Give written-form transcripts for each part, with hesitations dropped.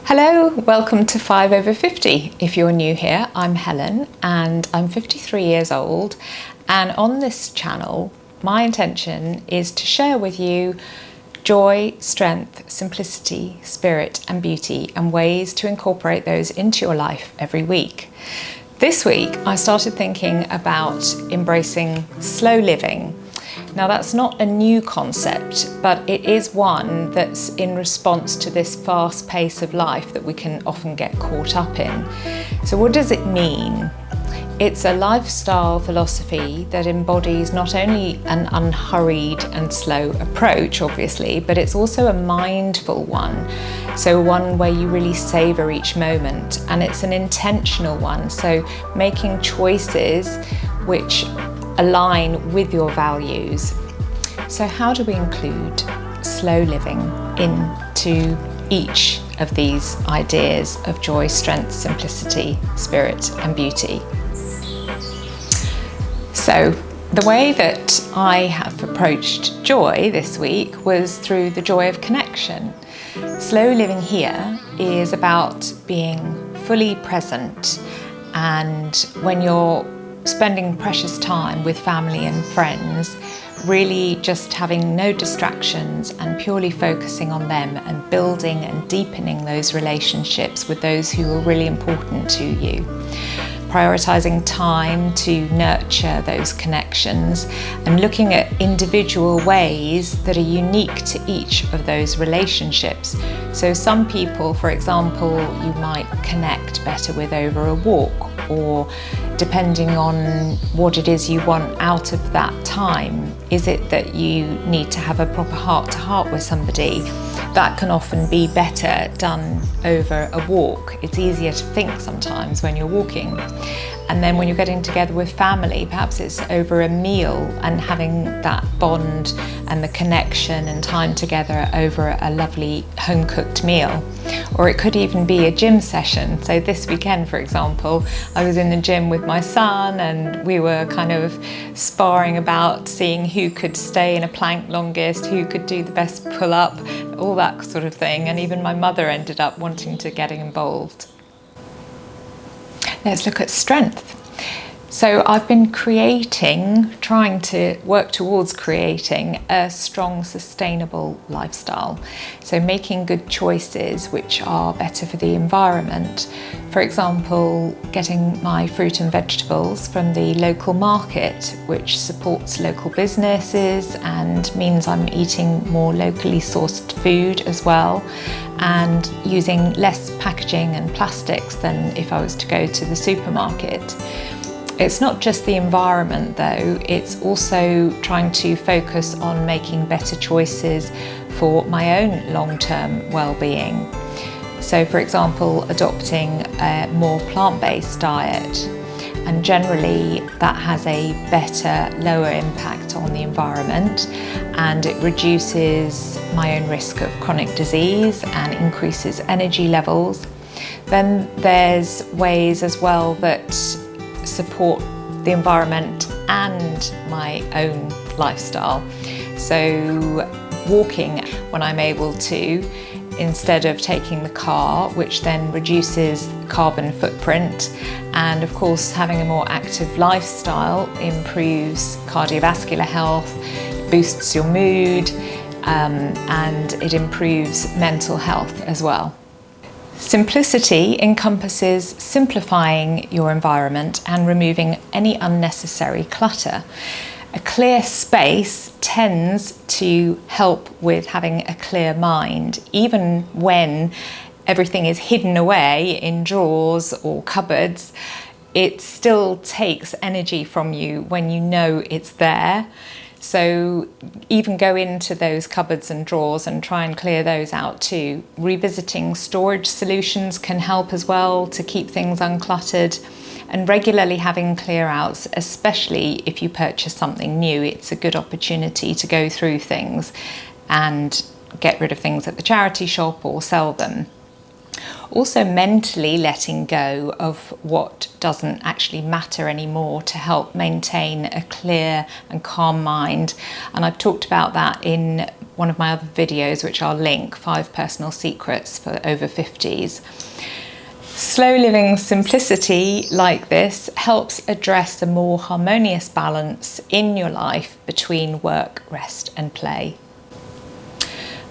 Hello, welcome to 5 over 50. If you're new here, I'm Helen and I'm 53 years old, and on this channel my intention is to share with you joy, strength, simplicity, spirit and beauty, and ways to incorporate those into your life every week. This week I started thinking about embracing slow living. Now that's not a new concept, but it is one that's in response to this fast pace of life that we can often get caught up in. So what does it mean? It's a lifestyle philosophy that embodies not only an unhurried and slow approach, obviously, but it's also a mindful one. So one where you really savor each moment, and it's an intentional one. So making choices which align with your values. So how do we include slow living into each of these ideas of joy, strength, simplicity, spirit and beauty? So the way that I have approached joy this week was through the joy of connection. Slow living here is about being fully present, and when you're spending precious time with family and friends, really just having no distractions and purely focusing on them and building and deepening those relationships with those who are really important to you. Prioritising time to nurture those connections and looking at individual ways that are unique to each of those relationships. So some people, for example, you might connect better with over a walk, or depending on what it is you want out of that time. Is it that you need to have a proper heart-to-heart with somebody? That can often be better done over a walk. It's easier to think sometimes when you're walking. And then when you're getting together with family, perhaps it's over a meal and having that bond and the connection and time together over a lovely home-cooked meal. Or it could even be a gym session. So this weekend, for example, I was in the gym with my son and we were kind of sparring about seeing who could stay in a plank longest, who could do the best pull-up, all that sort of thing. And even my mother ended up wanting to get involved. Let's look at strength. So I've been trying to work towards creating a strong, sustainable lifestyle. So making good choices which are better for the environment. For example, getting my fruit and vegetables from the local market, which supports local businesses and means I'm eating more locally sourced food as well, and using less packaging and plastics than if I was to go to the supermarket. It's not just the environment though, it's also trying to focus on making better choices for my own long-term well-being. So for example, adopting a more plant-based diet, and generally that has a better, lower impact on the environment, and it reduces my own risk of chronic disease and increases energy levels. Then there's ways as well that support the environment and my own lifestyle. So walking when I'm able to, instead of taking the car, which then reduces carbon footprint. And of course, having a more active lifestyle improves cardiovascular health, boosts your mood, and it improves mental health as well. Simplicity encompasses simplifying your environment and removing any unnecessary clutter. A clear space tends to help with having a clear mind, even when everything is hidden away in drawers or cupboards. It still takes energy from you when you know it's there. So even go into those cupboards and drawers and try and clear those out too. Revisiting storage solutions can help as well to keep things uncluttered, and regularly having clear outs, especially if you purchase something new. It's a good opportunity to go through things and get rid of things at the charity shop or sell them. Also mentally letting go of what doesn't actually matter anymore to help maintain a clear and calm mind. And I've talked about that in one of my other videos, which I'll link, 5 personal secrets for over 50s. Slow living simplicity like this helps address a more harmonious balance in your life between work, rest and play.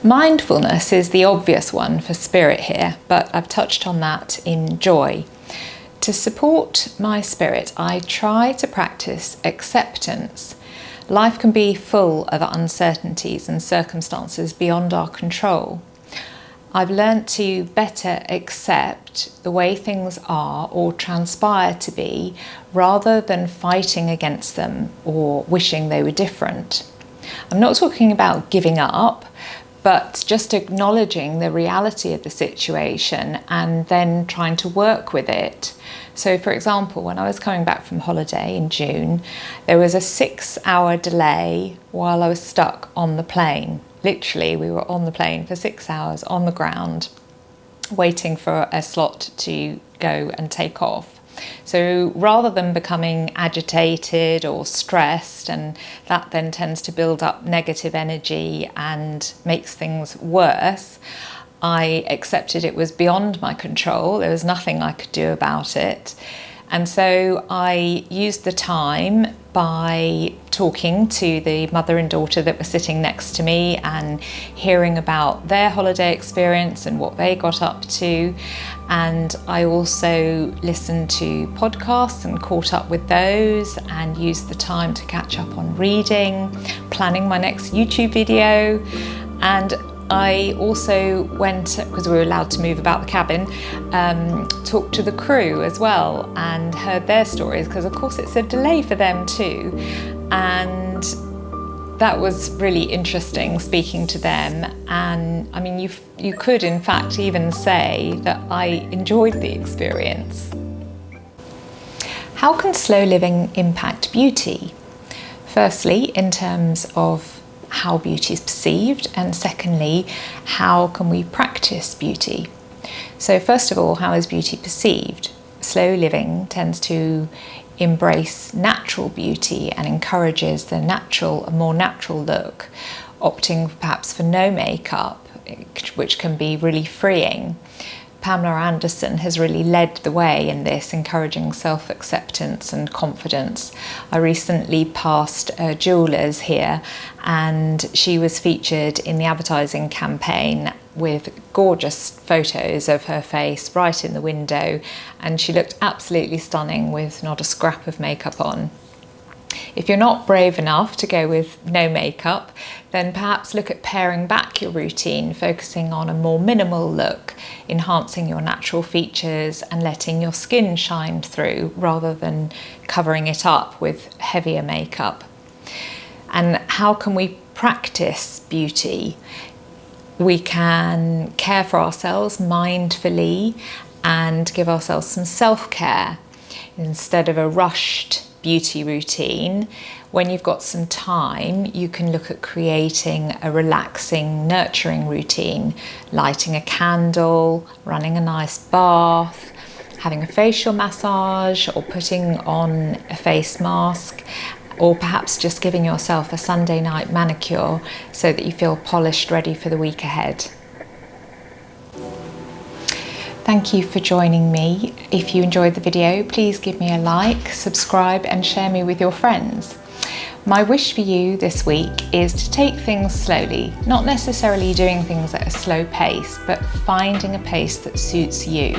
Mindfulness is the obvious one for spirit here, but I've touched on that in joy. To support my spirit, I try to practice acceptance. Life can be full of uncertainties and circumstances beyond our control. I've learnt to better accept the way things are or transpire to be, rather than fighting against them or wishing they were different. I'm not talking about giving up, but just acknowledging the reality of the situation and then trying to work with it. So for example, when I was coming back from holiday in June, there was a 6-hour delay while I was stuck on the plane. Literally, we were on the plane for 6 hours on the ground, waiting for a slot to go and take off. So rather than becoming agitated or stressed, and that then tends to build up negative energy and makes things worse, I accepted it was beyond my control. There was nothing I could do about it. And so I used the time by talking to the mother and daughter that were sitting next to me and hearing about their holiday experience and what they got up to. And I also listened to podcasts and caught up with those and used the time to catch up on reading, planning my next YouTube video. And I also went, because we were allowed to move about the cabin, talked to the crew as well and heard their stories, because of course it's a delay for them too. And that was really interesting speaking to them. And I mean, you could in fact even say that I enjoyed the experience. How can slow living impact beauty? Firstly, in terms of how beauty is perceived, and secondly, how can we practice beauty? So first of all, how is beauty perceived? Slow living tends to embrace natural beauty and encourages the natural, a more natural look, opting perhaps for no makeup, which can be really freeing. Pamela Anderson has really led the way in this, encouraging self-acceptance and confidence. I recently passed a jeweller's here and she was featured in the advertising campaign with gorgeous photos of her face right in the window, and she looked absolutely stunning with not a scrap of makeup on. If you're not brave enough to go with no makeup, then perhaps look at paring back your routine, focusing on a more minimal look, enhancing your natural features and letting your skin shine through rather than covering it up with heavier makeup. And how can we practice beauty? We can care for ourselves mindfully and give ourselves some self-care instead of a rushed beauty routine. When you've got some time, you can look at creating a relaxing, nurturing routine, lighting a candle, running a nice bath, having a facial massage, or putting on a face mask, or perhaps just giving yourself a Sunday night manicure so that you feel polished, ready for the week ahead. Thank you for joining me. If you enjoyed the video, please give me a like, subscribe and share me with your friends. My wish for you this week is to take things slowly, not necessarily doing things at a slow pace, but finding a pace that suits you.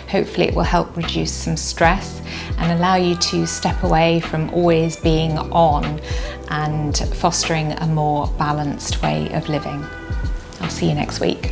Hopefully it will help reduce some stress and allow you to step away from always being on and fostering a more balanced way of living. I'll see you next week.